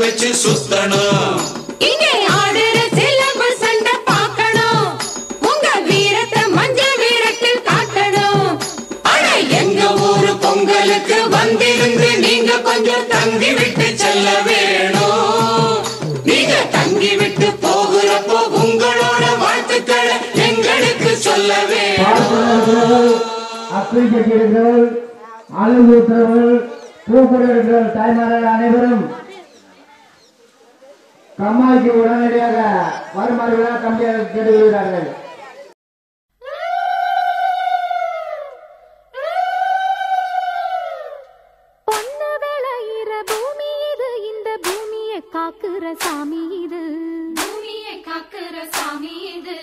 வச்சு சுத்தணும். இங்கே ஆடுற சிலம்பு சண்டை பார்க்கணும். உங்க வீரத்தை மஞ்ச வீரத்தில் காட்டணும். ஆனா எங்க ஊரு பொங்கலுக்கு வந்திருந்து நீங்க கொஞ்சம் தங்கி விட்டு செல்ல வேணும். நீங்க தங்கி விட்டு போகிறப்போ உங்களோட வாழ்த்துக்களை எங்களுக்கு சொல்ல வேணும். அப்பிரிக்கர்கள், அழுகூற்றவர்கள், பூக்குறவர்கள், தாய்மார்கள் அனைவரும் கம்மாய்க்கு உடனடியாக வருமாறு விழா கம்பியாக கேட்டுக்கொள்கிறார்கள். பொண்ணு விளையிற பூமி இது, இந்த பூமியை காக்குற சாமி இது, பூமியை காக்குற சாமி இது.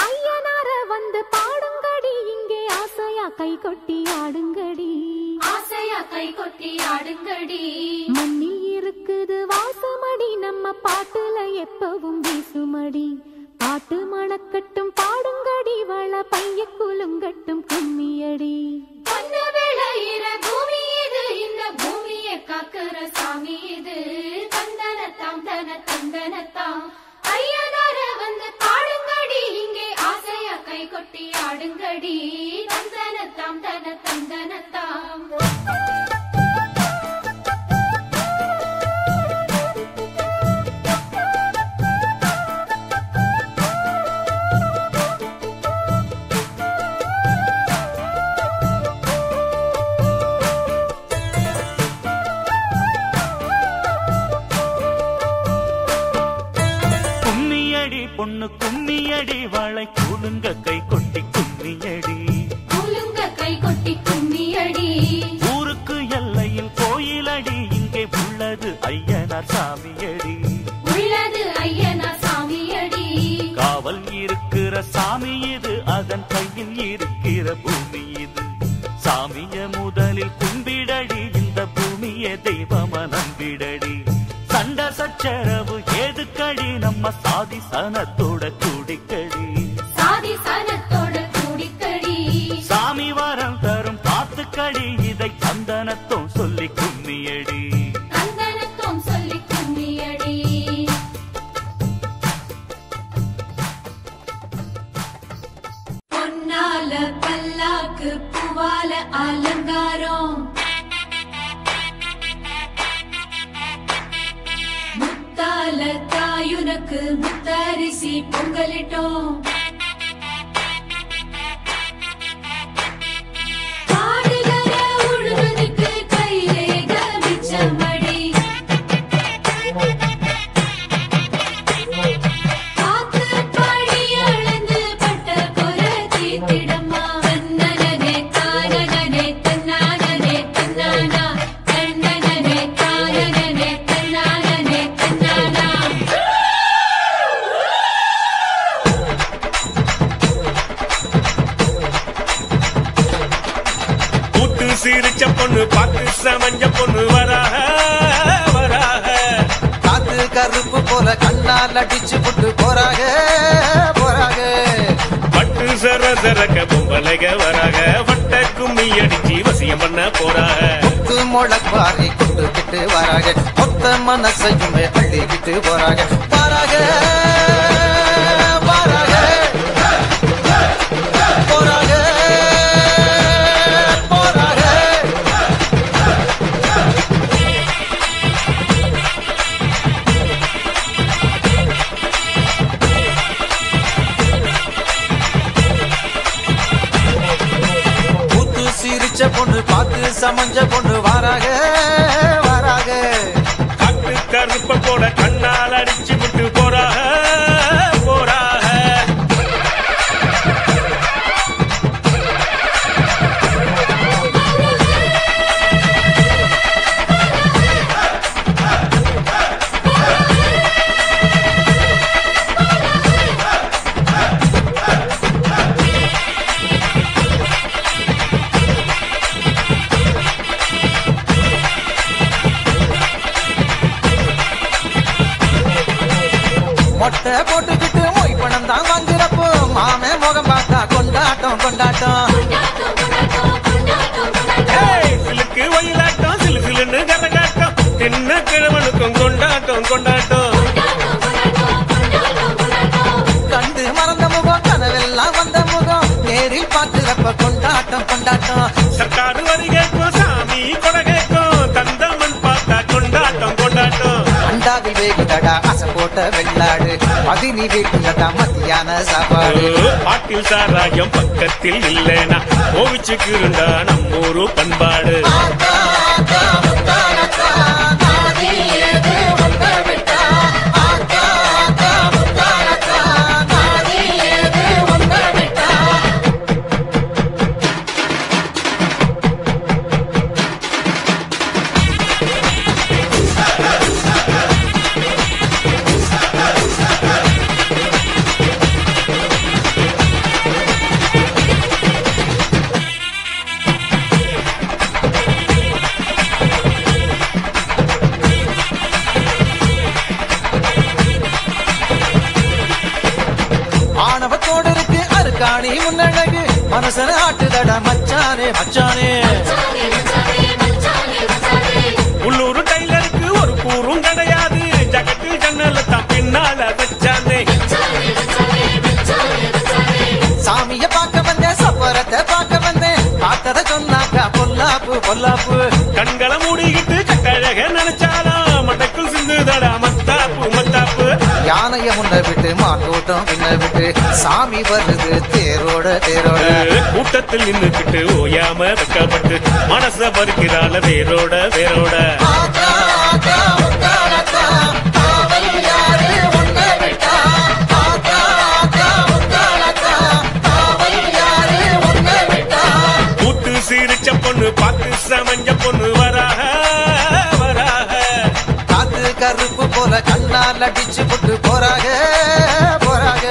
ஐயனார வந்து பாடுங்கடி, இங்கே ஆசையா கை கொட்டி ஆடுங்கடி, ஆசையா கை கொட்டி ஆடுங்கடி. மண்ணில் இருக்குது வாசமடி, நம்ம பாட்டுல எப்பவும் வீசுமடி. பாட்டு மணக்கட்டும் பாடுங்கடி, வள பைய குலுங்கட்டும் கும்மியடி. பொண்ணு விளையிற பூமி இது, இந்த பூமியை காக்குற சாமி இது. தந்தனத்தாம் தன தந்தனத்தாம் ஐயனார வந்து பாடுங்கடி, இங்கே ஆசையா கை கொட்டி ஆடுங்கடி. தந்தனத்தாம் தன தந்தனத்தாம். பொண்ணு கும்மியடி, வாழை கூலுங்க கை கொட்டி கும்மியடி, கூலுங்க கை கொட்டி கும்மியடி. ஊருக்கு எல்லையில் கோயிலடி, இங்கே உள்ளது ஐயனார் சாமியடி, உள்ளது ஐயனார் சாமியடி. காவல் இருக்கிற சாமி இது, அதன் கையில் இருக்கிற பூமி இது. சாமிய முதலில் கும்பிடடி, இந்த பூமியை தெய்வமா நம்பிடடி. சண்ட சச்சரவு ஏதுக்கடி, நம்ம சாதி சனத்தோட கூடிக்கடி, சாதி சனத்தோட கூடிக்கடி. சாமி வரம் தரும் பாத்துக்கடி, இதை சந்தனத்தும் சொல்லி கும்மியடி, சந்தனத்தும் சொல்லி கும்மியடி. பொன்னால பல்லாக்கு பூவால அலங்காரம், முத்தால தாயுனக்கு முத்தரிசி பொங்கலிட்டோம். பாடுகிற உழுவதுக்கு கைரேக மிச்சமடி, காத்து படி அளந்து பட்ட கொரை தீத்திடம்மா. தன்னனே தானனே தன்னானே தன்னானா, தன்னனே தானனே தன்னானே தன்னானா. கூட்டு சிரிச்ச பொண்ணு, பாட்டு சமஞ்ச பொண்ணு வராக வராக. காத்து கருப்பு போல கண்ணால் அடிச்சு புட்டு போறாக போறாக. பட்டு சர சரக்க பொம்பளைக வராக, வட்ட கும்மி அடிச்சு வசியம் பண்ண போறாக. முத்து முளப்பாரி கொண்டுகிட்டு வராக, மொத்த மனசையுமே அள்ளிக்கிட்டு போறாக போறாக போறாக போறாக போறாக. கூத்து சிரிச்ச பொண்ணு, பார்த்து சமஞ்ச பொண்ணு வராக வராக. காட்டு கருப்ப போல கண்ணால் அடிச்சு விட்டு போறாக போறாக. மொட்டை போட்டுக்கிட்டு மொய் பணம் தான் வாங்குறப்போ மாமே முகம் பார்த்தா கொண்டாட்டம் கொண்டாட்டம். சிலுக்கு வயலாட்டம், சிலு சிலுன்னு கரகாட்டம், தின்ன கிழவனுக்கும் கொண்டாட்டம் கொண்டாட்டம் சர்க்காரு வரி கேட்கும் சாமி கொடை கேட்கும் தந்தமன் பார்த்தா கொண்டாட்டம் கொண்டாட்டம் அண்டாவில் வேகுதடா அசை போட்ட வெள்ளாடு பதினி வீட்டுலதான் மத்தியான சாப்பாடு பாட்டில் சாராயம் பக்கத்தில் இல்லைனா கோவிச்சுக்கு இருந்தா நம்மூரு பண்பாடு ஆணவத்தோடு இருக்கு அருக்காணி முன்னழகு மனசன ஆட்டுதடா மச்சானே மச்சானே உள்ளூர் டைலருக்கு ஒரு கூறும் கிடையாது ஜகத்து ஜன்னல தான் பின்னால வச்சானே சாமிய பார்க்க வந்தேன் சப்பரத்தை பார்க்க வந்தேன் பார்த்தத சொன்னாக்கா பொல்லாப்பு பொல்லாப்பு கண்களை மூடிக்கிட்டு கட்டழக நினைச்சாலும் மட்டக்குள் சிந்துதடா மத்தாப்பு மத்தாப்பு யானைய முன்ன விட்டு மாட்டோட்டம் பின்ன விட்டு சாமி வருது தேரோட தேரோட கூட்டத்தில் நின்னுக்கிட்டு ஓயாம வெக்கப்பட்டு மனச பறிக்கிறாள வேரோட வேரோட கூத்து சிரிச்ச பொண்ணு பார்த்து சமஞ்ச பொண்ணு வராக வராக காத்து கருப்பு போல கண்ணால் அடிச்சு போட்டு போறாங்க போறாங்க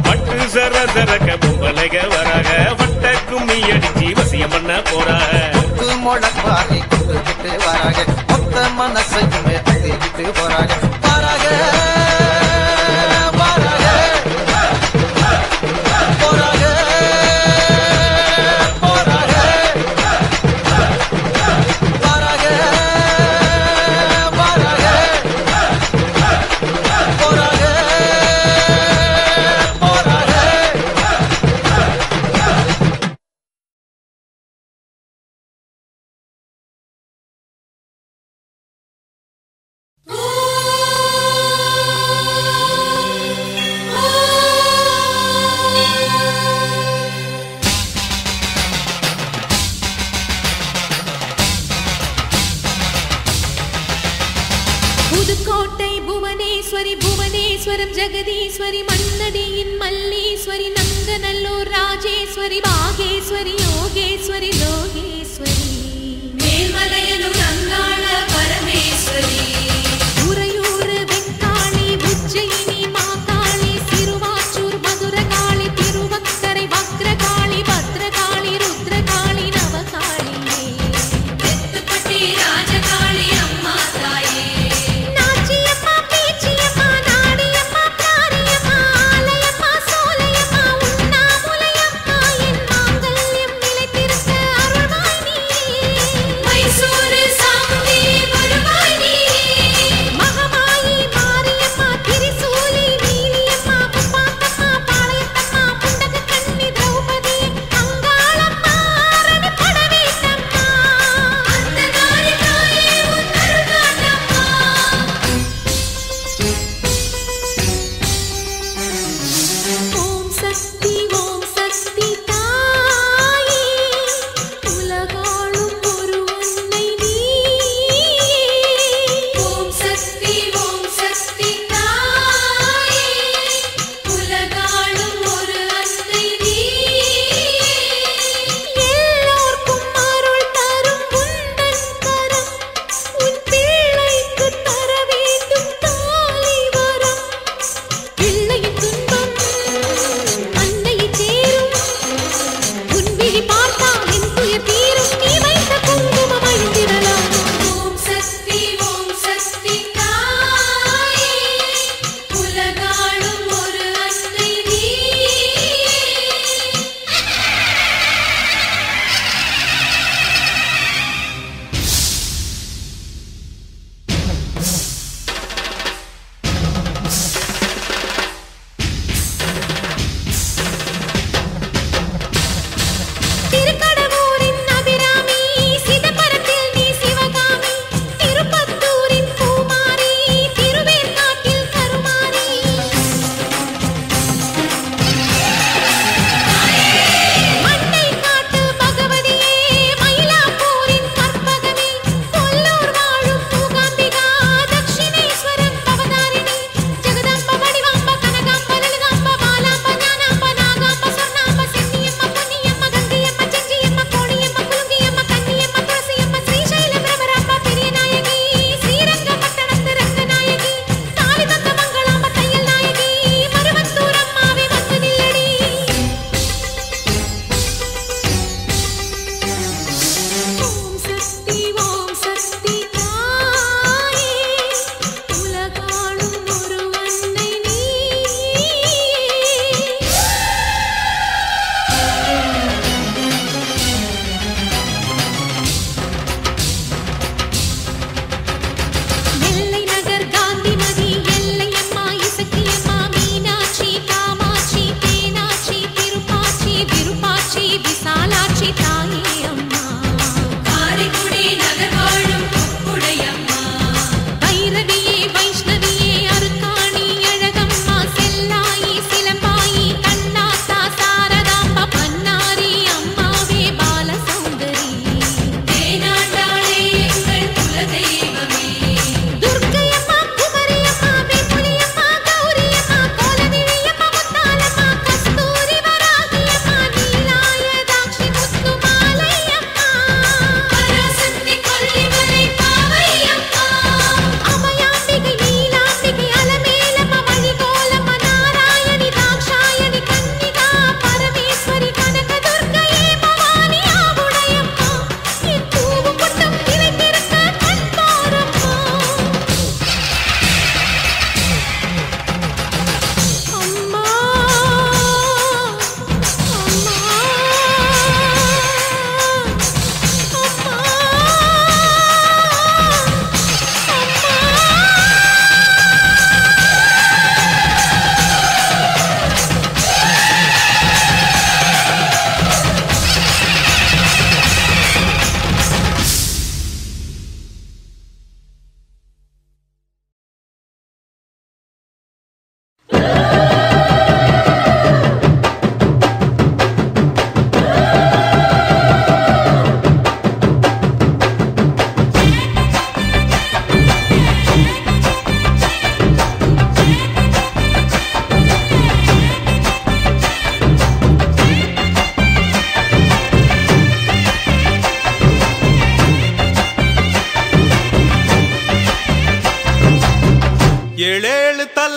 பட்டு சர சரக்க பொம்பளைக வராக வட்ட கும்மி அடிச்சு வசியம் பண்ண போறாக முத்து முழப்பாரி கொண்டுகிட்டு வராங்க மொத்த மனசையுமே அள்ளிக்கிட்டு போறாங்க வராங்க வராங்க போறாங்க போறாங்க வராங்க வராங்க போறாங்க போறாங்க புதுக்கோட்டை புவனேஸ்வரி புவனேஸ்வரம் ஜெகதீஸ்வரி மன்னடியின் மல்லீஸ்வரி நங்கநல்லூர் ராஜேஸ்வரி பாகேஸ்வரி யோகேஸ்வரி லோகேஸ்வரி மேல்மலையனூர் அங்காள பரமேஸ்வரி உறையூர் வெக்காளி உஜ்ஜயினி மாகாளி சிறுவாச்சூர் மதுரகாளி திருவக்கரை வக்ரகாளி பத்ரகாளி ருத்ரகாளி நவகாளியே தெத்துப்பட்டி ராஜகாளி அம்மா தாயே நாச்சியம்மா பேச்சியம்மா நாடியம்மா காரியம்மா ஆலயம்மா சோலையம்மா உண்ணாமுலையம்மா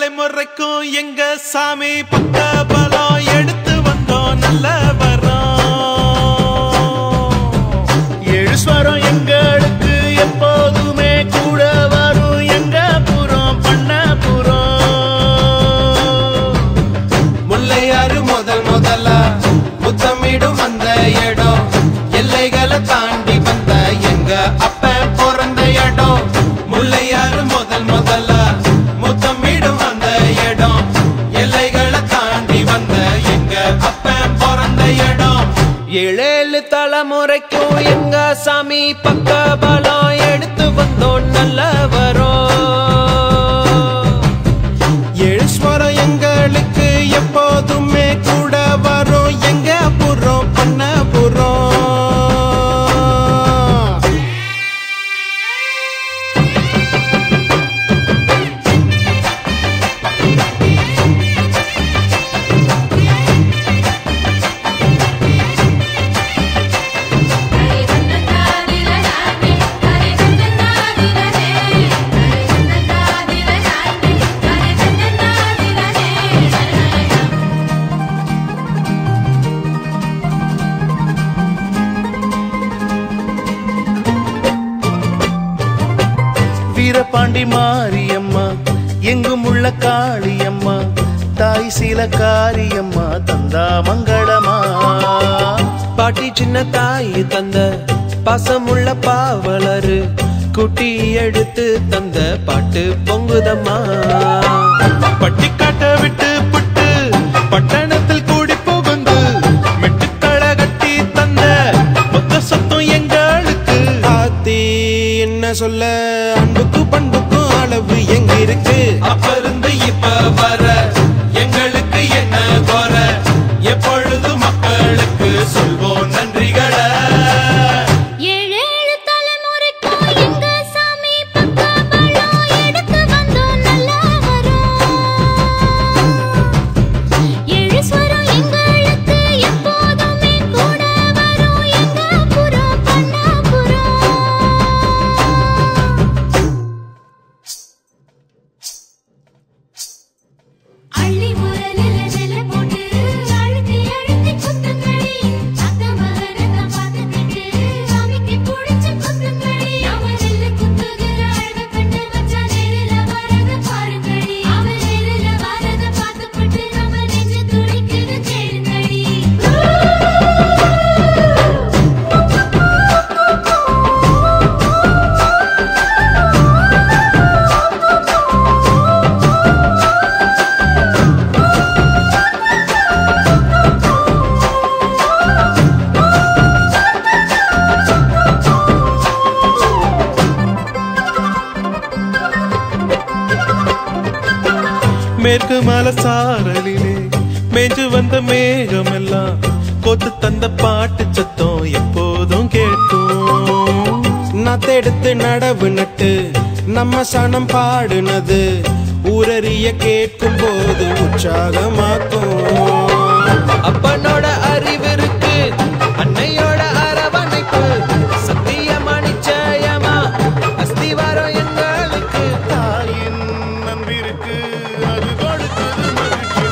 தலைமுறைக்கும் எங்க சாமி பக்க பலம் எடுத்து வந்தோம் நல்ல வரோம். எழுஸ்வரம் எங்களுக்கு எப்போதுமே கூட வரும் எங்க புறம் பண்ண புறம். முல்லையாறு முதலா முத்தமிடும் அந்த இடம் எல்லைகளை தாண்டி வந்த எங்க அப்ப பிறந்த இடம். முல்லையாறு முதலா முத்தமிடும் அந்த இடம் எல்லைகளை தாண்டி வந்த எங்க அப்ப பிறந்த இடம். 7 தலைமுறைக்கும் எங்க சாமி பக்க பலம் எடுத்து வந்தோம் நல்ல வரோம். எழுஸ்வரம் எங்களுக்கு எப்போதுமே கூட வரும் எங்க புறம் பண்ண புறம். வீரபாண்டி மாரியம்மா எங்கும் உள்ள காளியம்மா தாய் சீல காரியம்மா தந்தா மங்களமா. பாட்டி சின்ன தாய் தந்த பாசமுள்ள பாவலரு குட்டி எடுத்து தந்த பாட்டு பொங்குதம்மா. பட்டி காட்ட விட்டு புட்டு பட்டணத்தில் கூடி புகுந்து மெட்டுக்கள கட்டி தந்த மொத்த சொத்தம் எங்களுக்கு. ஆத்தி என்ன சொல்ல அன்புக்கு பண்புக்கும் அளவு எங்க இருக்கு. அப்ப இருந்து இப்ப வர எங்களுக்கு என்ன குற எப்பொழுது மக்களுக்கு சொல்வோம் நன்றிகளை. 7 தலைமுறைக்கும் எங்க சாமி பக்க பலம் எடுத்து வந்தோம் நல்ல வரோம். எழுஸ்வரம் எங்களுக்கு எப்போதுமே கூட வரும் எங்க புறம் பண்ண புறம். அள்ளி உரலில நெல்ல போட்டு அழுத்தி அழுத்தி குத்துங்கடி. அத்த மகனத பார்த்துக்கிட்டு சாமிக்கு பிடிச்ச குத்துங்கடி. அவன் நெல்லு குத்துகிற அழக கண்டு வச்சா நேரில வரத பாருங்கடி. அவன் நேரில வரத பார்த்துக்கிட்டு நம்ம நெஞ்சு துடிக்குது கேளுங்கடி. மேற்கு மலை சாரலிலே மேஞ்சு வந்த மேகம் எல்லாம் கொத்து தந்த பாட்டு சத்தம் எப்போதும் கேட்கும். நத்தெடுத்து நடவு நட்டு நம்ம சனம் பாடுனது ஊரறிய கேட்கும் போது உற்சாகமாக்கும். அப்பனோட அறிவிருக்கு அன்னையோட அரவணைப்பு சத்தியமா நிச்சயமா அஸ்திவாரம் எங்களுக்கு. தாயின் நம்பிருக்கு அது கொடுத்தது மகிழ்ச்சி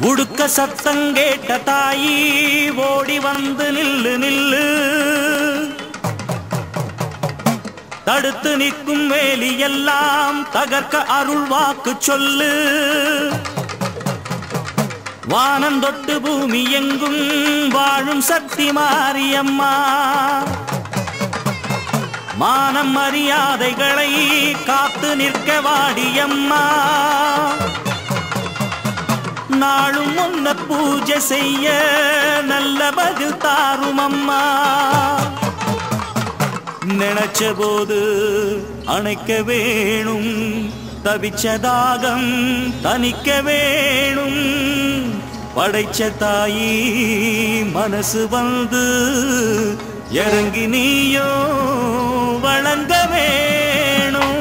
உடுக்க சத்தங்கேட்ட தாயி ஓடி வந்து நில்லு நில்லு, தடுத்து நிற்கும் வேலி எல்லாம் தகர்க்க அருள் வாக்கு சொல்லு. வானந்தொட்டு பூமி எங்கும் வாழும் சக்தி மாரியம்மா, மானம் மரியாதைகளை காத்து நிற்க வாடியம்மா. நாளும் உன்ன பூஜை செய்ய நல்ல பதில் தாரும் அம்மா. நினைச்ச போது அணைக்க வேணும், தவிச்ச தாகம் தணிக்க வேணும். படைச்ச தாயி மனசு வந்து இறங்கி நீயோ வழங்க வேணும்.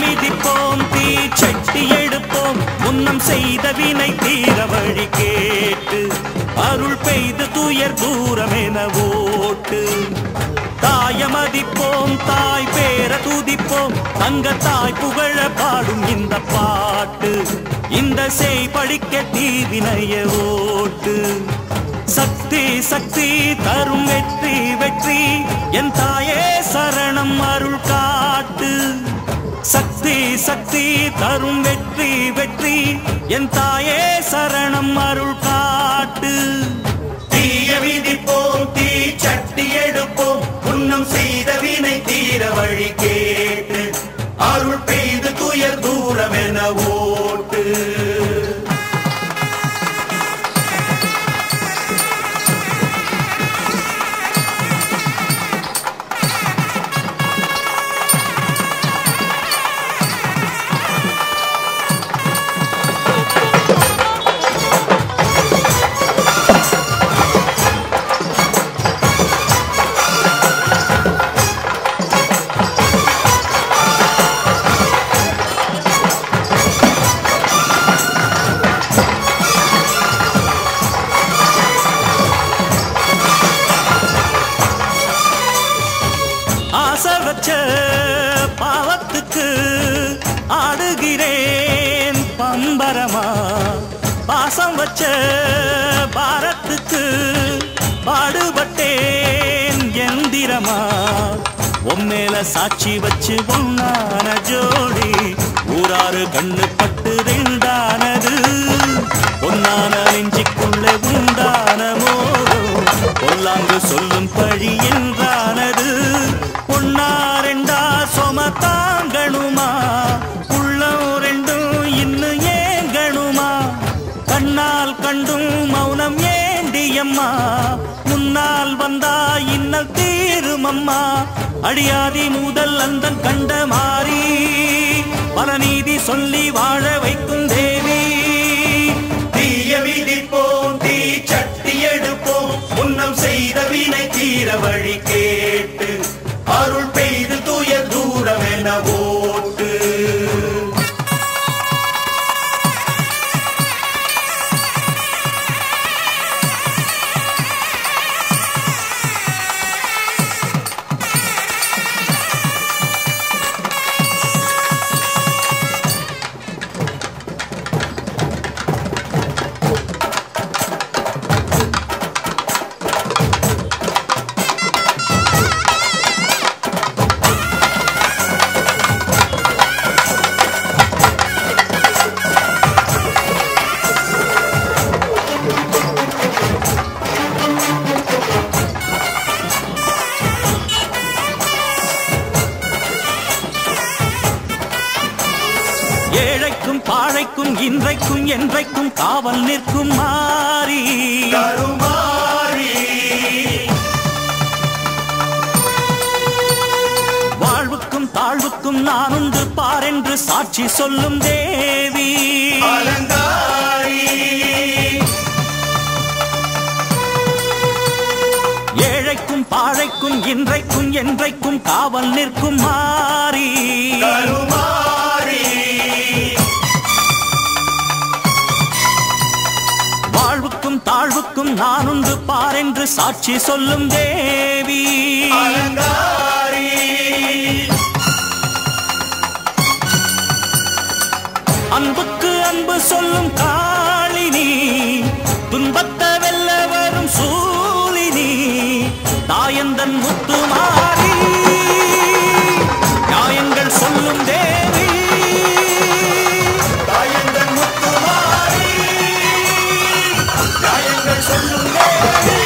மிதிப்போம் தீ சட்டி எடுப்போம், முன்னம் செய்த வினை தீர வழி கேட்டு அருள் பெய்து துயர் தூரமென ஓட்டு. தாயமதிப்போம் தாய் பேர துதிப்போம், தங்க தாய் புகழ பாடும் இந்த பாட்டு. இந்த செய் படிக்க தீவினைய ஓட்டு. சக்தி சக்தி தரும் வெற்றி வெற்றி, என் தாயே சரணம் அருள் காட்டு. சக்தி சக்தி தரும் வெற்றி வெற்றி, என் தாயே சரணம் அருள் காட்டு. தீய விதிப்போம் தீ சட்டி எடுப்போம், புன்னம் செய்த வினை தீர வழி கேட்டு அருள் பெய்து துயர் தூரமென ஓட்டு. பாவத்துக்கு ஆடுகிறேன் பம்பரமா, பாசம் வச்ச பாரத்துக்கு பாடுபட்டேன் எந்திரமா. உம்மேல சாட்சி வச்சு ஒன்னான ஜோடி ஊராறு கண்ணு பட்டு ரெண்டானது. பொன்னான நெஞ்சிக்குள்ளே உண்டான மோதும் பொல்லாங்கு சொல்லும் பழி என்றானது. பொன்னா ரெண்டா சொம தாங்கணுமா, உள்ளம் ரெண்டும் இன்னும் ஏங்கணுமா. கண்ணால் கண்டும் மௌனம் ஏண்டியம்மா, முன்னால் வந்தா இன்னல் தீருமம்மா. அடியாதி முதல் அந்த கண்ட மாறி பல நீதி சொல்லி வாழ வைக்கும் தேவி. தீய விதிப்போம் தீ சட்டி எடுப்போம், முன்னம் செய்த வினை தீர வழி கேட்டு அருள் பெய்து துயர் தூரமென ஓட்டு. இன்றைக்கும் என்றைக்கும் காவல் நிற்கும் மாறி கருமாரி வாழ்வுக்கும் தாழ்வுக்கும் நான் உண்டு பாரென்று சாட்சி சொல்லும் தேவி அலங்காரி ஏழைக்கும் பாழைக்கும் இன்றைக்கும் என்றைக்கும் காவல் நிற்கும் மாறி கருமாரி வாழ்வுக்கும் தாழ்வுக்கும் நான் உண்டு பாரென்று சாட்சி சொல்லும் தேவி அலங்காரி அன்புக்கு அன்பு சொல்லும் காளினி துன்பத்தை வெல்ல வரும் சூலினி தாயந்தன் முத்துமாரி நியாயங்கள் சொல்லும் தேவி தாயந்தன் முத்துமாரி நியாயங்கள் சொல்லும் தேவி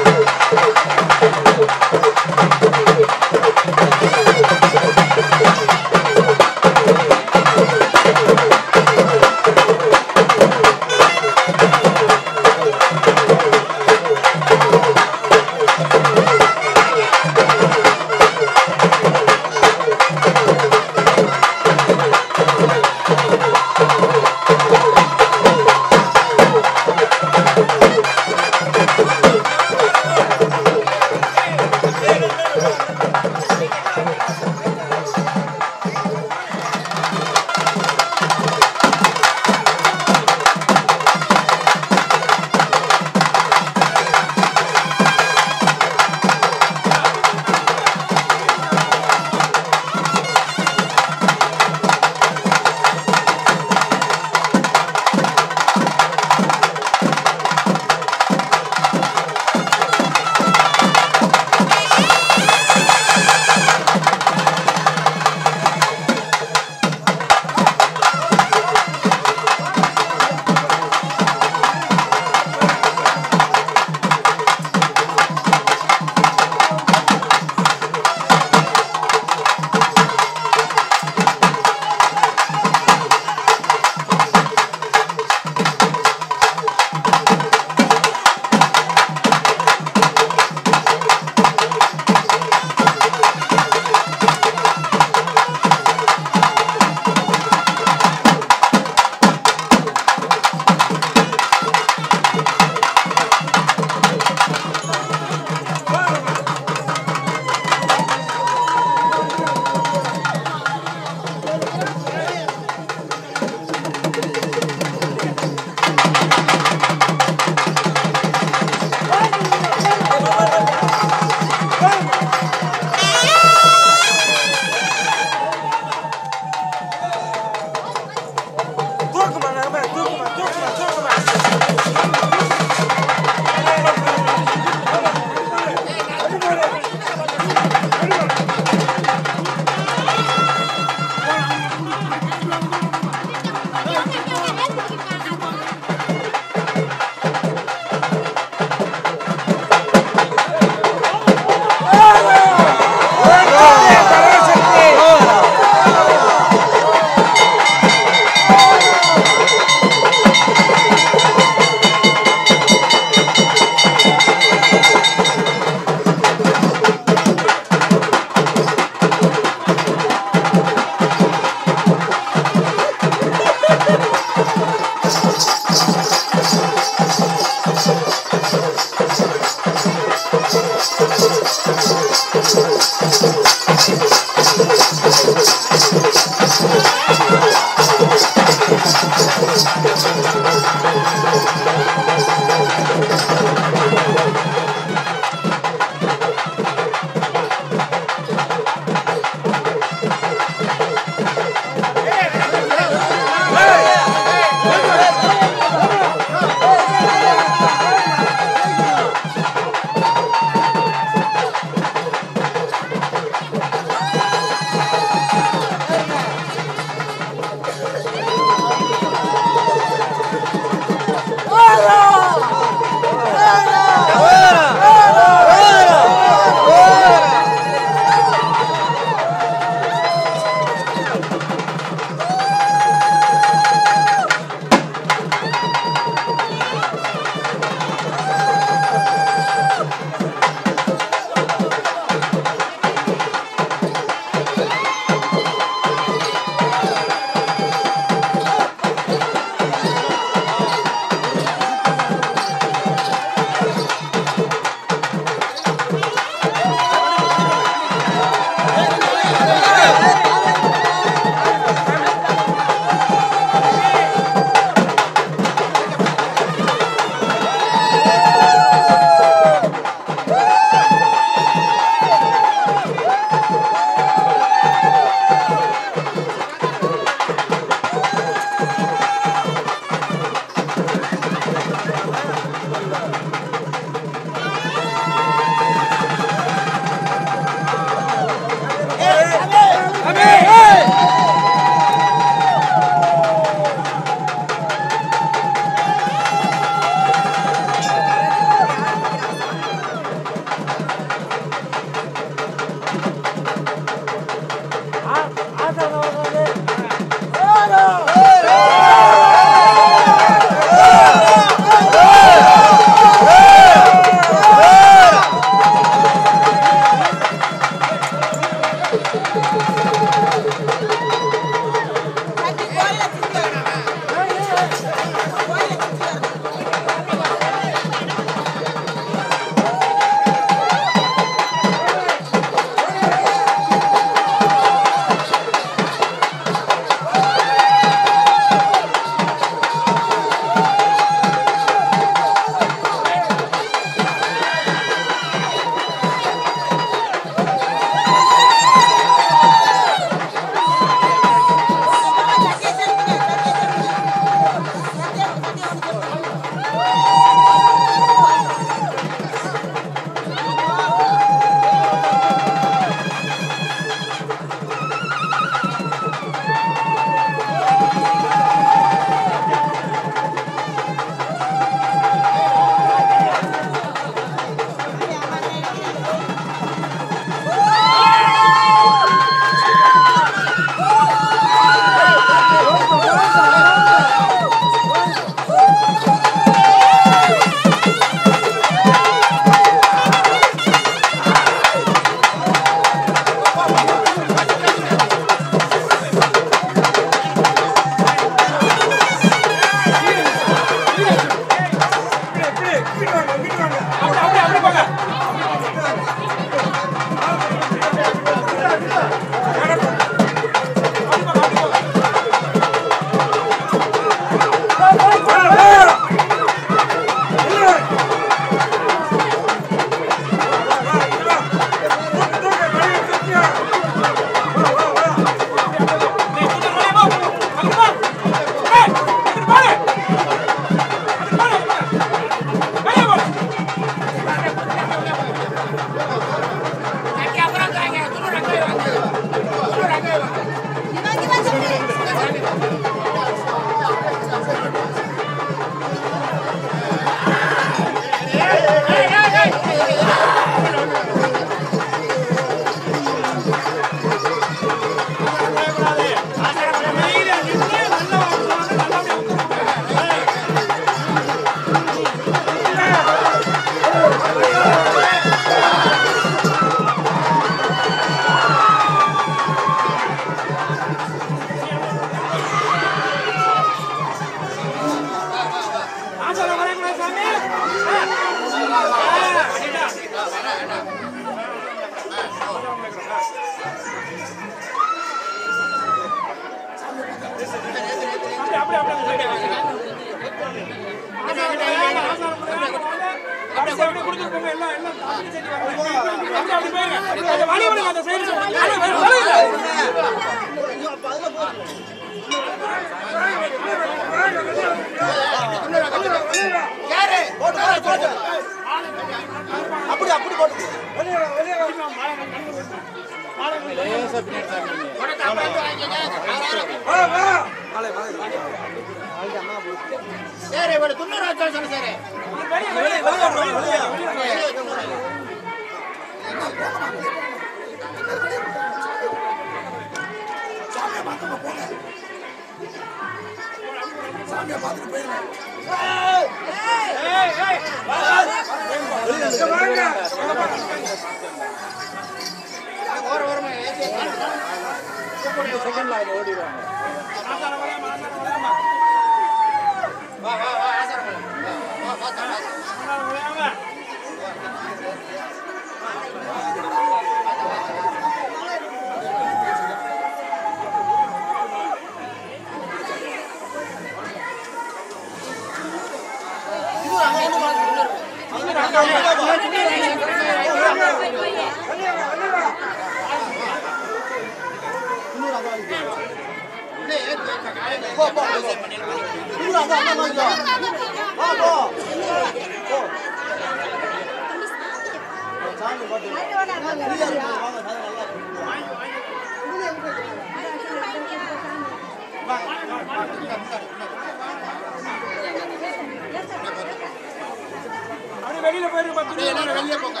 வெளியில போயிருங்க வெளியே போங்க.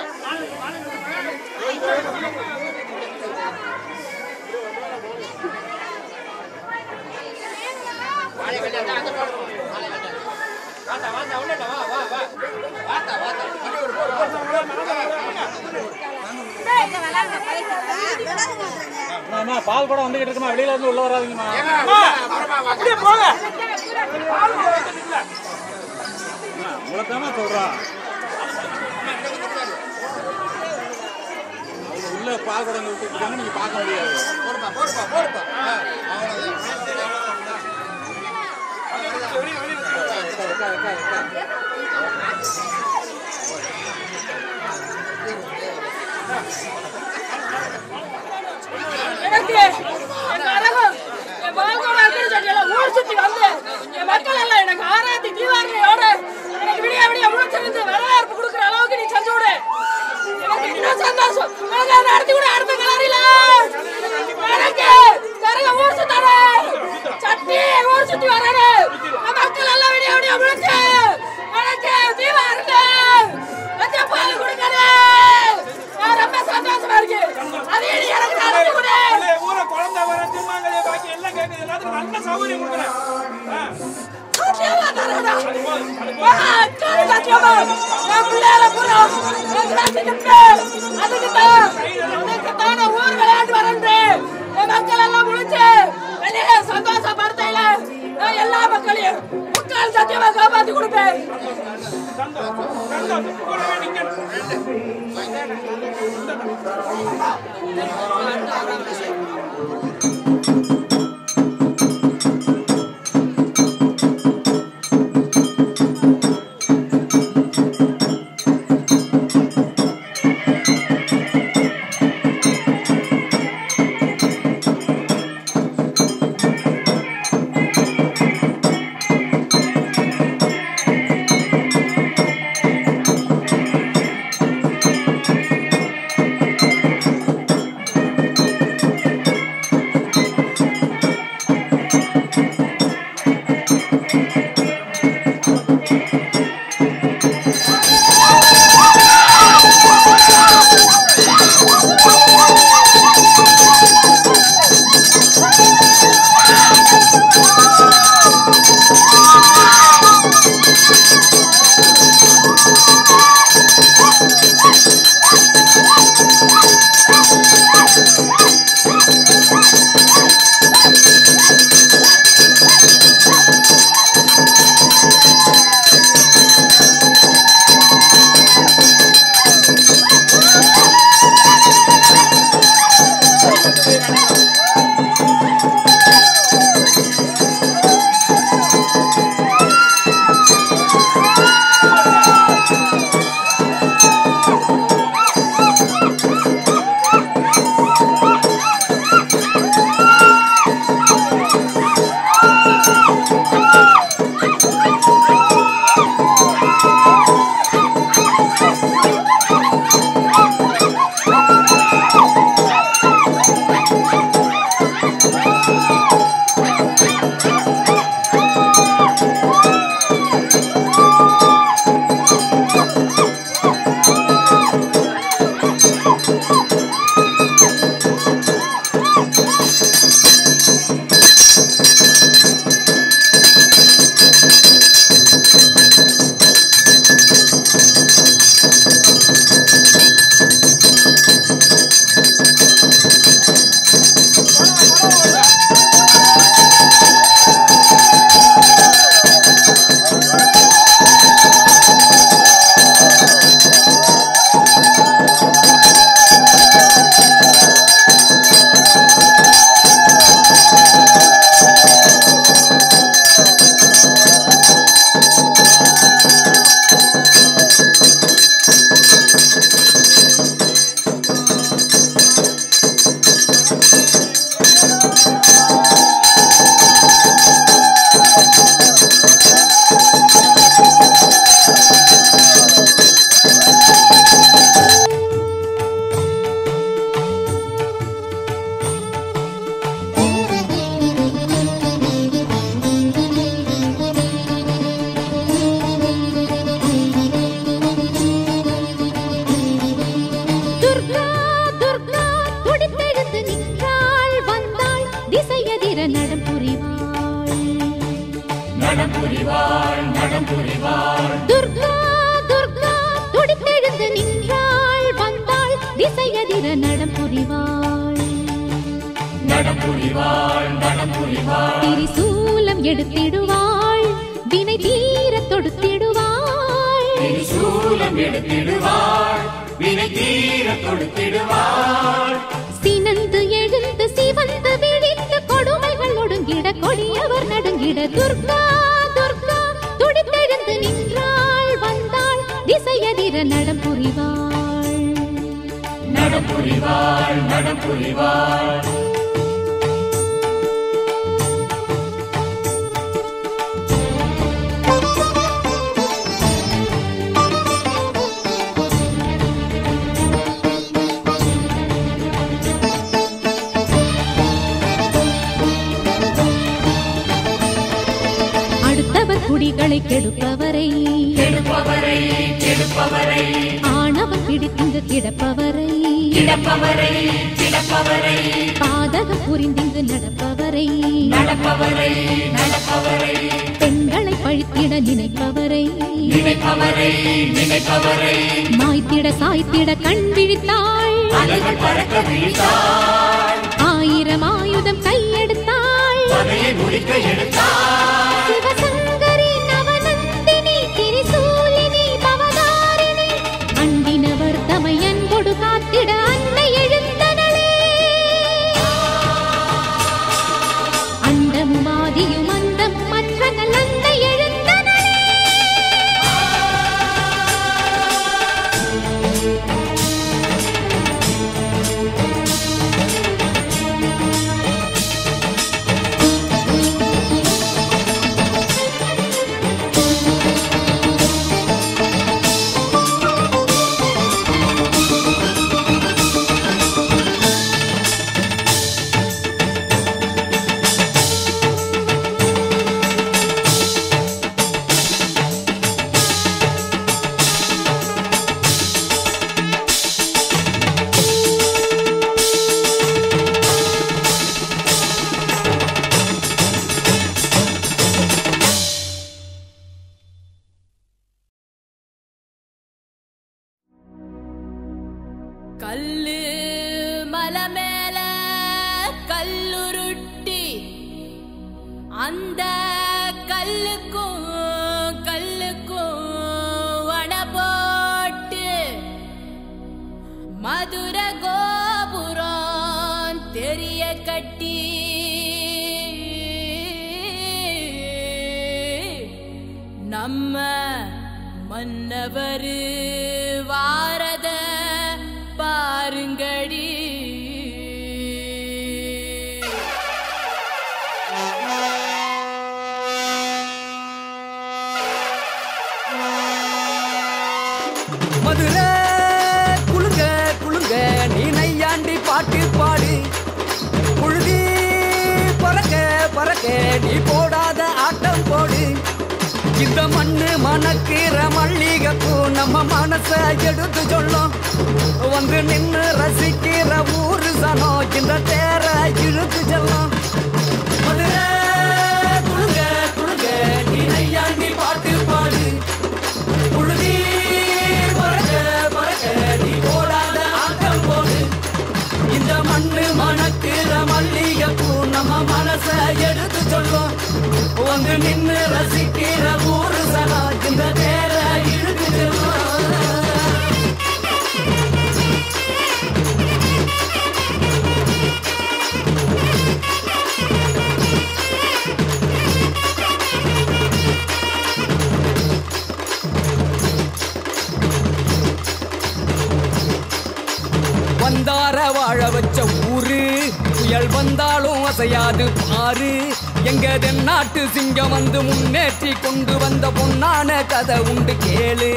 பால் கூட வந்துகிட்டு இருக்குமா, வெளியில இருந்து உள்ள வராதீங்கம்மா. உங்களுக்கான சொல்றான் உள்ள பால் கூட விட்டுருக்காங்க, நீங்க பார்க்க முடியாது. எனக்கு என் அரகம் என் வாழ்க்கோட அக்கறை சட்டியெல்லாம் ஊர் சுத்தி வந்து என் மக்கள் எல்லாம் எனக்கு ஆராய்ச்சி தீவாரியோட எனக்கு விடிய விடிய முழிச்சிருந்து வரவேற்பு கொடுக்குற அளவுக்கு நீ செஞ்சு விடு. எனக்கு இன்னும் சந்தோஷம். நடத்தி கூட அடுத்த கலரில எனக்கு கரக ஊர் சுத்தாரு சட்டி ஊர் சுத்தி வராரு. என் மக்கள் எல்லாம் விடிய விடிய முழிச்சு எனக்கு தீவாரில பால் கொடுக்கறது ரொம்ப சந்தோஷமா இருக்கு. அது எனக்கு நடத்தி கூட ஊர குழந்தை வர திருமாங்கலே பாக்கி எல்லாம் கேக்குது. எல்லாத்துக்கும் நல்ல சௌகரியம் கொடுக்குறேன். ஊர் விளையாட்டு வரன்று என் மக்கள் எல்லாம் முடிச்சு வெளியே சந்தோஷப்படுத்தையில நான் எல்லா மக்களையும் முக்கால் சத்தியமா காப்பாத்தி கொடுப்பேன். திரிசூலம் எடுத்திடுவாள் வினை தீர தொடுத்திடுவாள் சினந்து எழுந்து சிவந்து விழித்து கொடுமைகள் ஒடுங்கிட கொடியவர் நடுங்கிட துர்கா துர்கா துடித்தெழுந்து நின்றாள் வந்தாள் திசையதிர நடம் புரிவாள் நடம் புரிவாள் நடம் புரிவாள் குடிகளை கெடுப்பவரை கெடுப்பவரை கெடுப்பவரை ஆணவம் பிடித்திங்கு கிடப்பவரை கிடப்பவரை கிடப்பவரை பாதகம் புரிந்திங்கு நடப்பவரை நடப்பவரை நடப்பவரை பெண்களை பழித்திட நினைப்பவரை நினைப்பவரை நினைப்பவரை மாய்த்திட சாய்த்திட கண் விழித்தாள் அலைகள் பறக்க விழித்தாள் ஆயிரம் ஆயுதம் கையெடுத்தாள் பகையை முடிக்க எடுத்தாள் சிவசங்கரி நவநந்தினி திரிசூலினி பவதாரிணி அண்டினவர் தமையன் கொடு காத்திட அன்னை எழுந்தனளே அண்டமும் ஆதியும் அந்தம் மற்றங்கள் அன்னை எழுந்தனளே கல்லு மலை மேல கல்லுருட்டி அந்த கல்லுக்கும் கல்லுக்கும் வட போட்டு மதுர கோபுரம் தெரிய கட்டி நம்ம மன்னவரு வாரத பாருங்கடி மதுரை குளுங்க குளுங்க நீ நையாண்டி பாட்டு பாடு புழுதி பறக்க பறக்க நீ போடாத ஆட்டம் போடு இந்த மண்ணு மணக்கிற மல்லிகைப்பூ நம்ம மனச எடுத்து சொல்லும் வந்து நின்று ரசிக்கிற ஊரு சனம் இந்த தேர இழுத்து செல்லும் மதுரை குளுங்க குளுங்க நீ நையாண்டி பாட்டு பாடு புழுதி பறக்க பறக்க நீ போடாத ஆட்டம் போடு இந்த மண்ணு மணக்கிற மல்லிகைப்பூ நம்ம மனச எடுத்து சொல்லும் வந்து நின்று ரசிக்கிற ஊரு சனா இந்த தேர இழுத்து செல்லும் வந்தார வாழ வச்ச ஊரு புயல் வந்தாலும் அசையாது பாரு எங்க தென்னாட்டு சிங்கம் வந்து முன்னேற்றி கொண்டு வந்த பொன்னான கதை உண்டு கேளு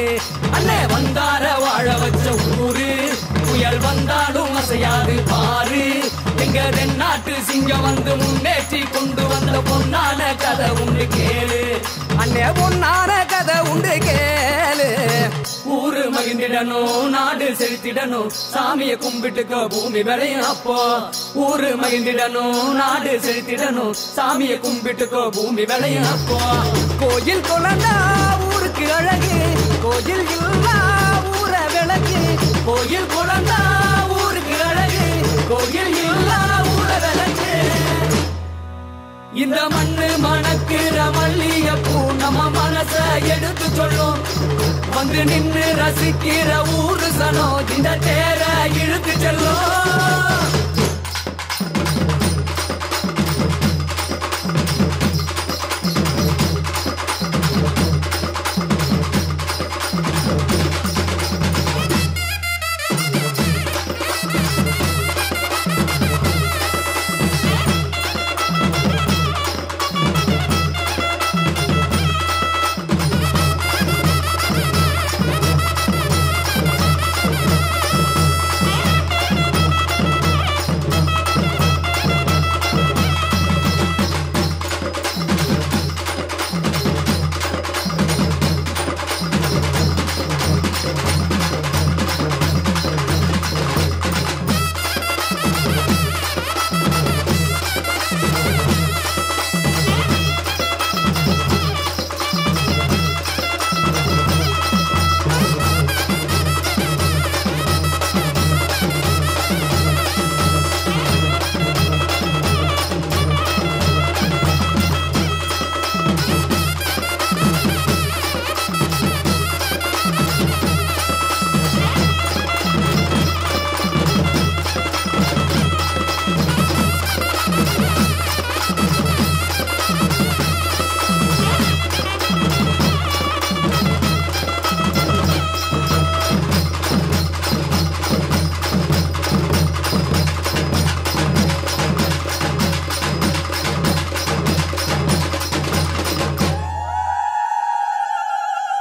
அண்ணே வந்தார வாழ வச்ச ஊரு புயல் வந்தாலும் அசையாது பாரு எங்க தென்னாட்டு சிங்கம் வந்து முன்னேற்றி கொண்டு வந்த பொன்னான கதை உண்டு கேளு அண்ணே பொன்னான கதை உண்டு கேளு ஊரு மகிழ்ந்திடணும் நாடு செலுத்திடணும் சாமியை கும்பிட்டுக்க பூமி விளையும் அப்போ ஊரு மகிழ்ந்திடணும் நாடு செலுத்திடணும் சாமியை கும்பிட்டுக்க பூமி விளையும் அப்போ கோயில் குழந்தா ஊருக்கு அழகு கோயில் இல்லா ஊர விளக்கு கோயில் குழந்தா ஊருக்கு அழகு கோயில் இல்லா ஊர விளக்கு இந்த மண்ணு மணக்கிற மல்லிகைப்பூ நம்ம மனச எடுத்து சொல்லும். வந்து நின்று ரசிக்கிற ஊரு சனம் இந்த தேர இழுத்து செல்லும்.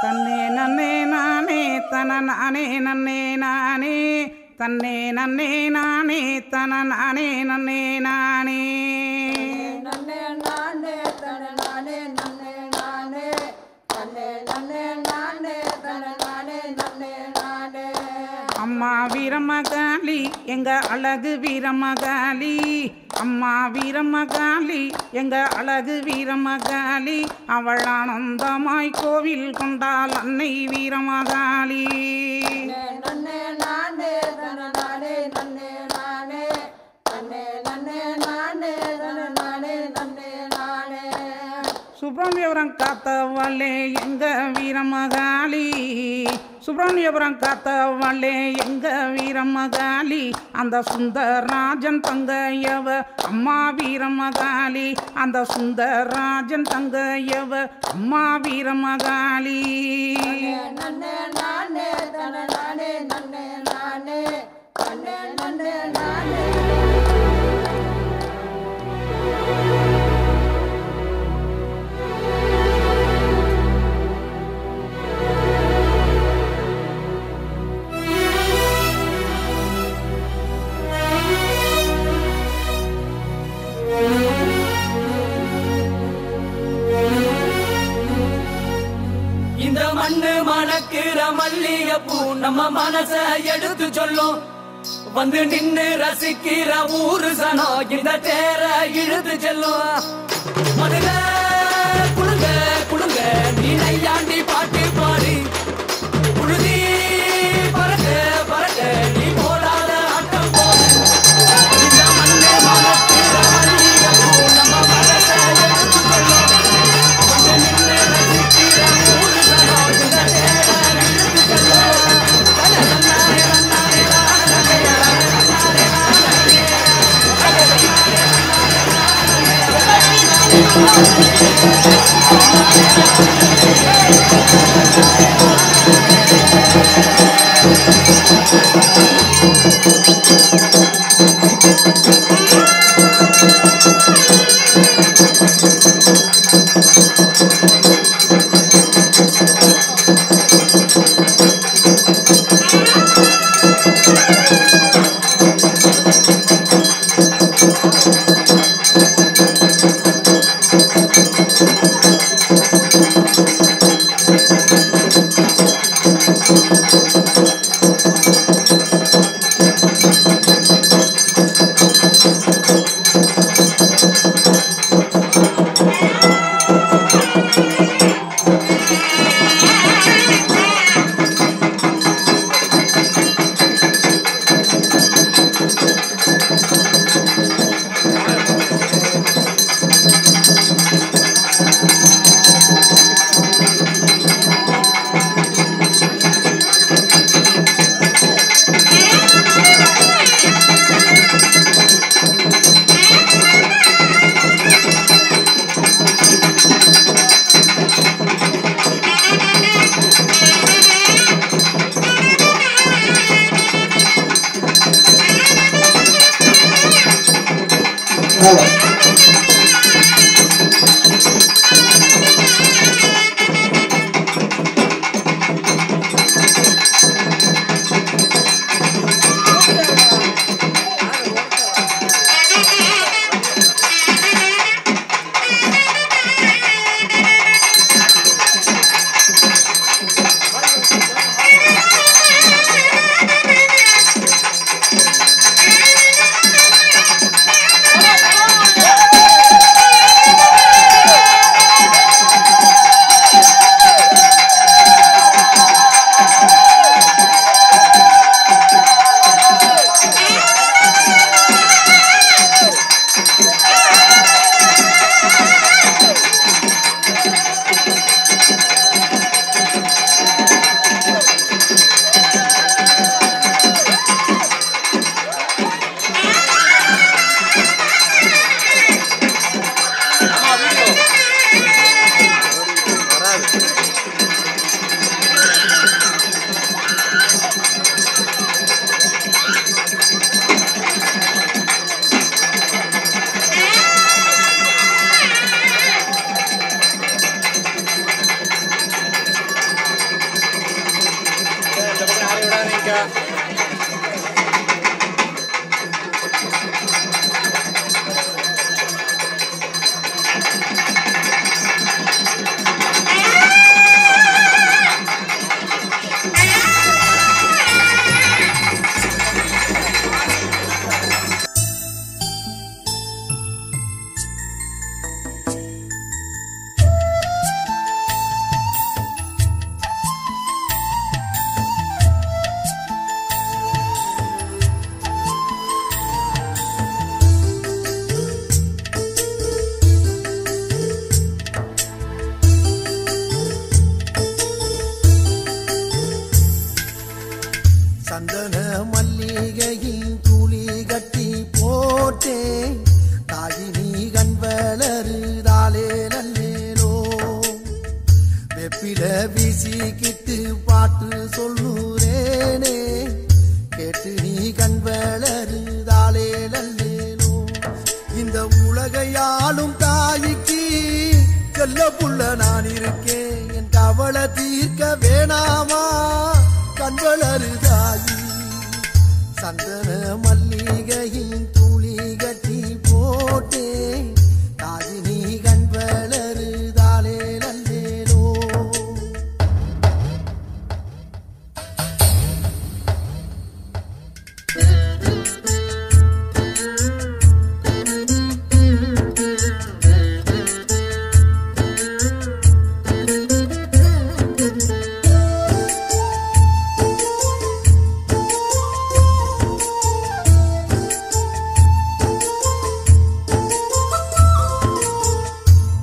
தன்னே நன்னே நானே தன நானே நன்னே நானே தன்னே நன்னே நானே தன நானே நன்னே நானே நன்னே நானே தன நானே நன்னே நானே தன்னே நன்னே நானே தன நானே நன்னே நானே. அம்மா வீரமகாளி எங்க அழகு வீரமகாளி, அம்மா வீரமகாளி எங்க அழகு வீரமகாளி, அவள் ஆனந்தமாய் கோவில் கொண்டாள் அன்னை வீரமகாளி. நன்னே நானே தன நானே நன்னே நானே தன்னே நன்னே நானே தன நானே நன்னே நானே. சுப்பிரமணியபுரம் காத்தவளே எங்க வீரமகாளி, சுப்பிரமணியபுரம் காத்தவளே எங்க வீரமகாளி, அந்த சுந்தரராஜன் தங்கையவ அம்மா வீரமகாளி, அந்த சுந்தரராஜன் தங்கையவ அம்மா வீரமகாளி. நன்னே நானே தன நானே நன்னே நானே தன்னே நன்னே நானே. இந்த மண்ணு மணக்கிற மல்லிகைப்பூ நம்ம மனச எடுத்து சொல்லும். வந்து நின்னு ரசிக்கிற ஊரு சனம் இந்த தேர இழுத்து செல்லும். மதுர குழுங்க குழுங்க நீ நையாண்டி பாட்டு பாடி, புழுதி பறக்க பறக்க நீ போடாத ஆட்டம் போடு. இந்த மண்ணு மணக்கிற மல்லிகைப்பூ நம்ம மனச எடுத்து சொல்லும். வந்து நின்னு ரசிக்கிற ஊரு சனம் இந்த தேர இழுத்து செல்லும். சந்தன மல்லிகையின் துளி கட்டி போட்டேன் தாயினி கண் வளருதாலே நல்லேலோ வெப்பில வீசிக்கிட்டு பாட்டு சொல்லுறேனே கேட்டு நீ கண் வளருதாலே நல்லேலோ இந்த உலகையாளும் தாய்க்கு செல்ல புள்ள நான் இருக்கேன் என் கவலை தீர்க்க வேணாமா கண் வளருதாயி சந்தன மல்லிகையின் துளி கட்டி போட்டே தாயினி கண் வளருதாலே நல்லேலோ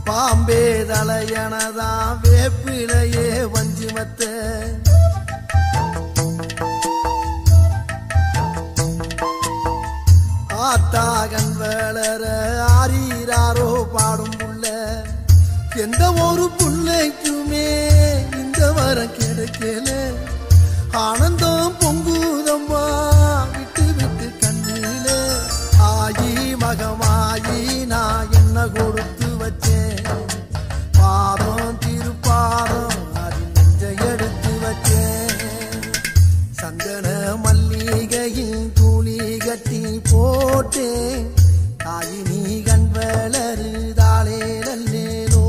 பாம்பே தலையனதா வேப்பிலையே வஞ்சிமத்த ஆத்தா கண் வளர ஆரீராரோ பாடும் புள்ள எந்த ஒரு புள்ளைக்குமே இந்த வரம் கிடைக்கல ஆனந்தம் பொங்குதம்மா விட்டு விட்டு கண்ணில ஆயி மகமாயி நான் என்ன கொடுத்து வச்சேன் பாதம் திருப்பாதம் அதில் நெஞ்ச எடுத்து வச்சேன் சந்தன மல்லிகையின் துளி கட்டி போட்டேன் தாயினி கண் வளருதாலே நல்லேலோ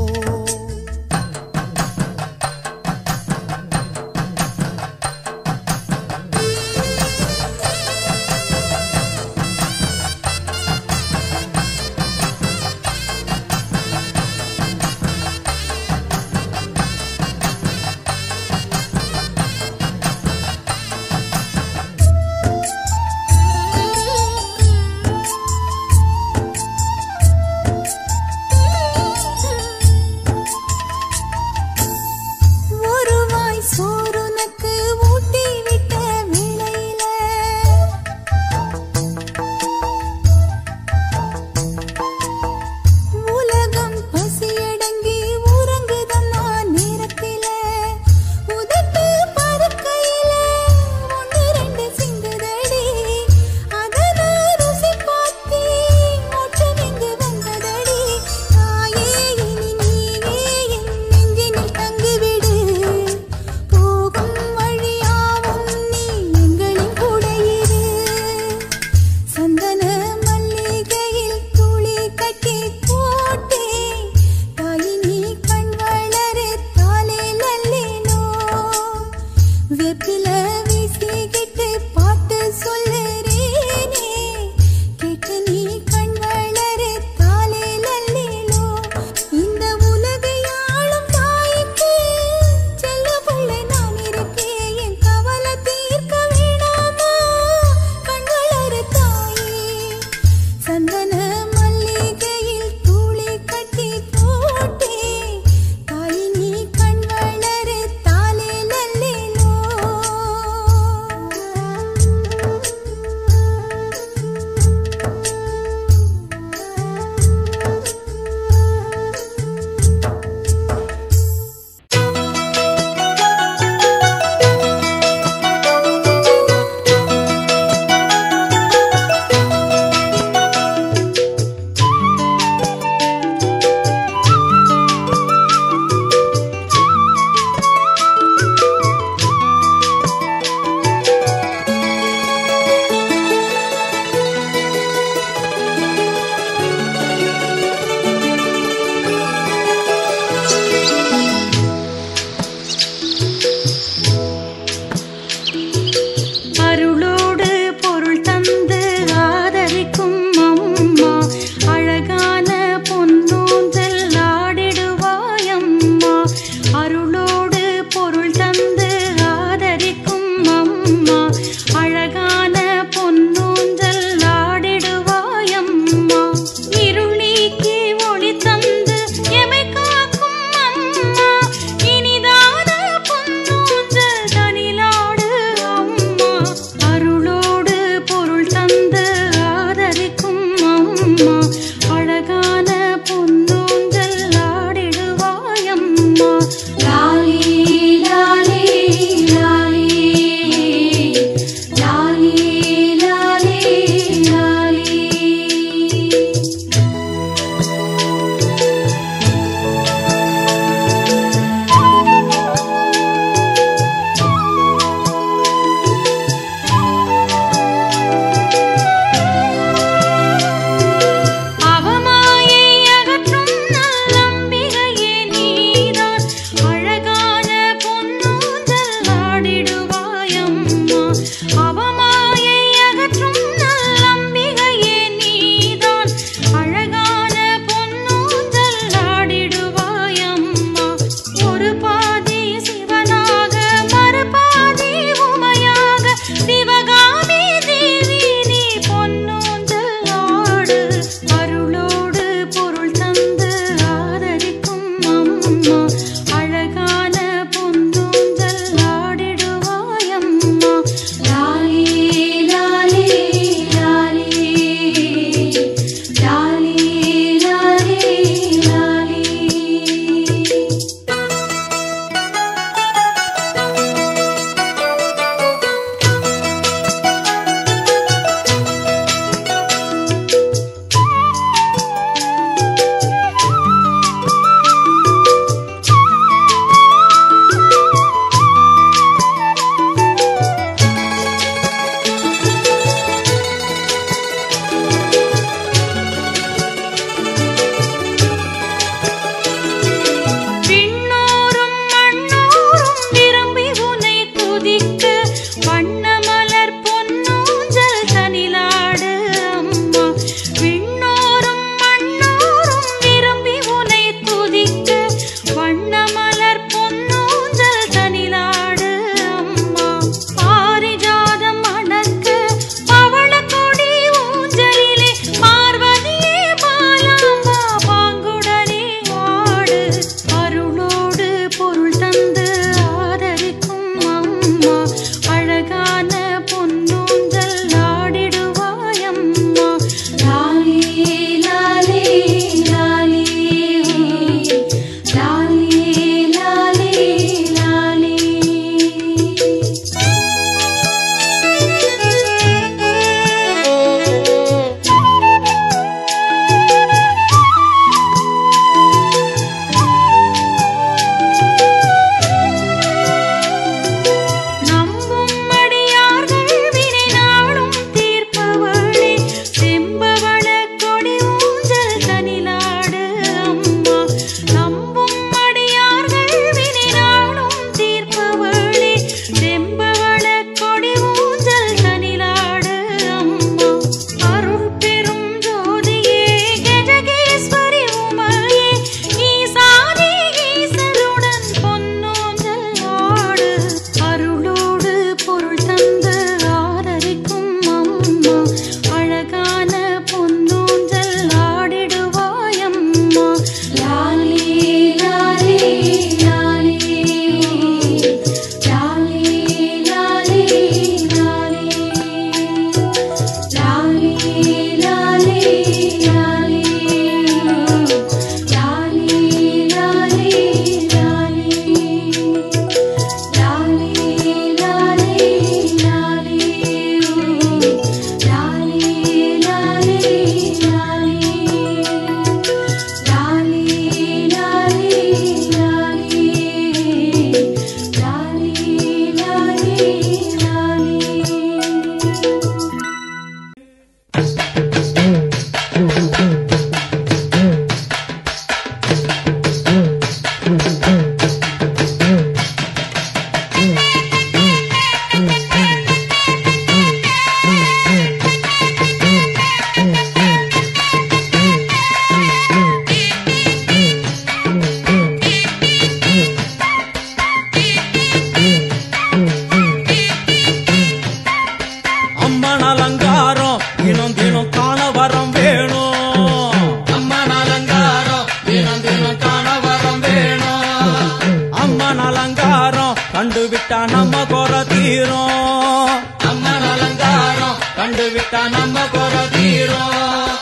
விட்டா நம்ம குறை தீரும்.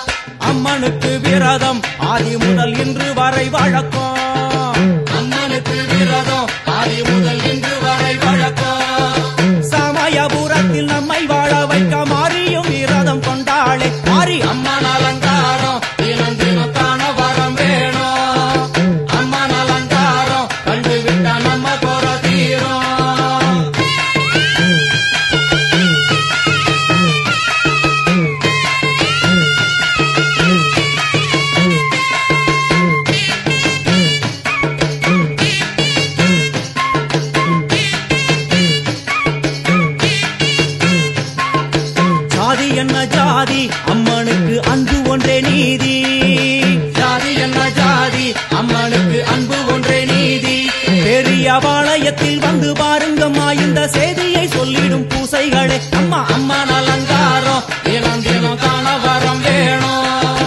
அம்மனுக்கு விரதம் ஆதி முதல் இன்று வரை வழக்கம். அம்மனுக்கு விரதம் ஆதி முதல் இன்று வரை வழக்கம். சமயபுரத்தில் நம்மை வாழ வைக்க மாறியும் விரதம் கொண்டாளே மாறி அம்மன் அலங்காரம் தினம் தினம் காண வரம் வேணும். அம்மன் அலங்காரம் கண்டு விட்டா நம்ம குறை தீரும். ஜாதி என்ன ஜாதி அம்மனுக்கு அன்பு ஒன்றே நீதி. ஜாதி என்ன ஜாதி அம்மனுக்கு அன்பு ஒன்றே நீதி. பெரிய பாளையத்தில் வந்து பாருங்கம்மா இந்த செய்தியை சொல்லிடும் பூசைகளே. அம்மா அம்மன் அலங்காரம் தினம் தினம் காண வரம் வேணும்.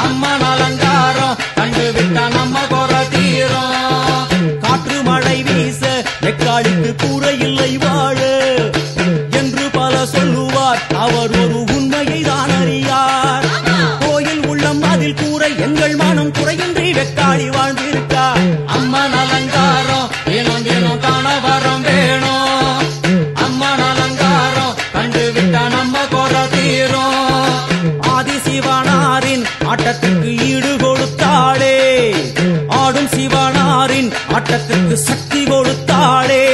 அம்மன் அலங்காரம் கண்டு விட்டா நம்ம குறை தீரும். காற்று மழை வீச வெக்காளிக்கு கூரை இல்லை வாழ என்று பல சொல்லுவார். அவர் ஒரு உண்மையை தான் அறியார். கோயில் உள்ளம் அதில் கூரை எங்கள் மனம் குறையின்றி வெக்காளி வாழ்ந்திருக்கார். அம்மன் அலங்காரம் தினம் தினம் காண வரம் வேணும். அம்மன் அலங்காரம் கண்டு விட்டா நம்ம குறை தீரும். ஆதிசிவனாரின் ஆட்டத்துக்கு ஈடு கொடுத்தாளே. ஆடும் சிவனாரின் ஆட்டத்துக்கு சக்தி கொடுத்தாளே.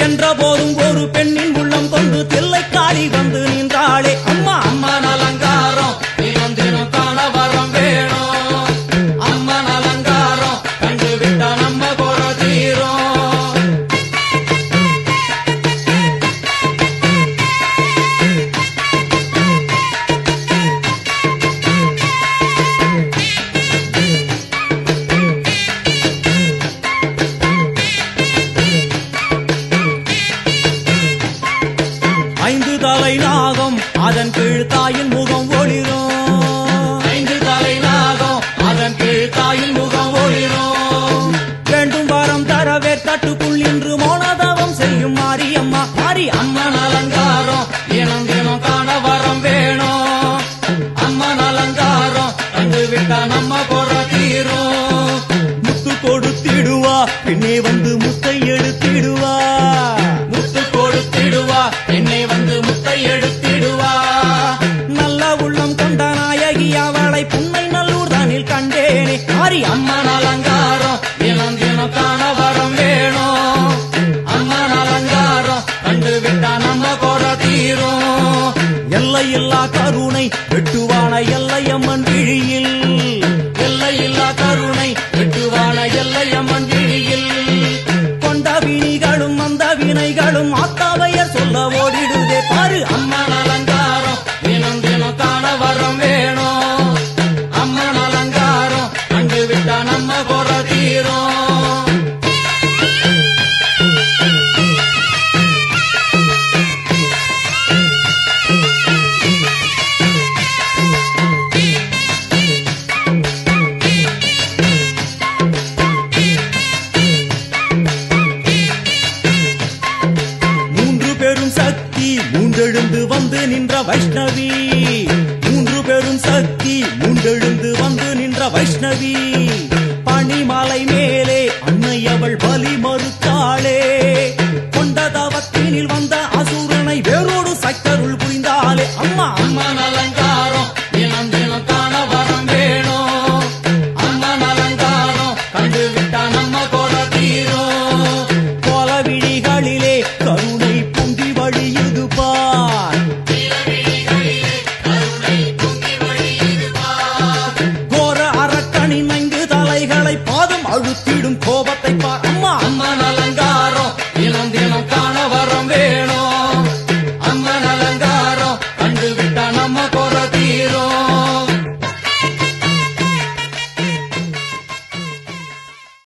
என்ற போதும் ஒரு பெண்ணின் உள்ளம் கொண்டு தில்லைக்காளி வந்து நின்றாளே. அம்மா அம்மன் அலங்காரம் தினம் தினம் காண வரம் வேணும். அம்மன் அலங்காரம் கண்டு விட்டா நம்ம குறை தீரும். ஐந்து தலை நாகம் அதன் கீழ் தாயின் முகம் ஒளிரும். ஐந்து தலை நாகம் அதன் கீழ் தாயின் முகம் ஒளிரும். வேண்டும் வரம் தரவே தட்டுக்குள் இன்று மோனதவம் செய்யும் மாரியம்மா. மாரி அம்மன் அலங்காரம் தினம் தினம் காண வரம் வேணும். அம்மன் அலங்காரம் கண்டு விட்டா நம்ம குறை தீரும். முத்து கொடுத்திடுவா பின்னே வந்து முத்தை எடுத்திடுவா. முத்து கொடுத்திடுவா என்னை வந்து முத்தை எடுத்திடுவா. நல்ல உள்ளம் கொண்ட நாயகி அவளை புன்னை நல்லூர் தானில் கண்டேனே. மாறி அம்மன் அலங்காரம் தினம் தினம் காண வரம் வேணும். அம்மன் அலங்காரம் கண்டு விட்டா நம்ம குறை தீரும். எல்லையில்லா கருணை வெட்டுவான எல்லையம்மன் விழியில். எல்லையில்லா கருணை வெட்டுவான எல்லையம்மன் விழியில். கொண்ட வினிகளும் அந்த வினைகளும் ஆத்தாவையர் சொல்ல ஓடிடுதே. பாரு அம்மன் அலங்காரம் தினம் தினம் காண வரம் வேணும். அம்மன் அலங்காரம் கண்டு விட்டா நம்ம குறை தீரும். மூன்று பெரும் சக்தி மூன்றெழுந்து வந்து நின்ற வைஷ்ணவி. மூன்று பெரும் சக்தி மூன்றெழுந்து வந்து நின்ற வைஷ்ணவி. பனிமலை மேலே அன்னை அவள் பலி மறுத்தாளே. கொண்ட தவத்தினில் வந்த அசுரனை வேரோடு சக்கருள் புரிந்தாளே. அம்மா அம்மன்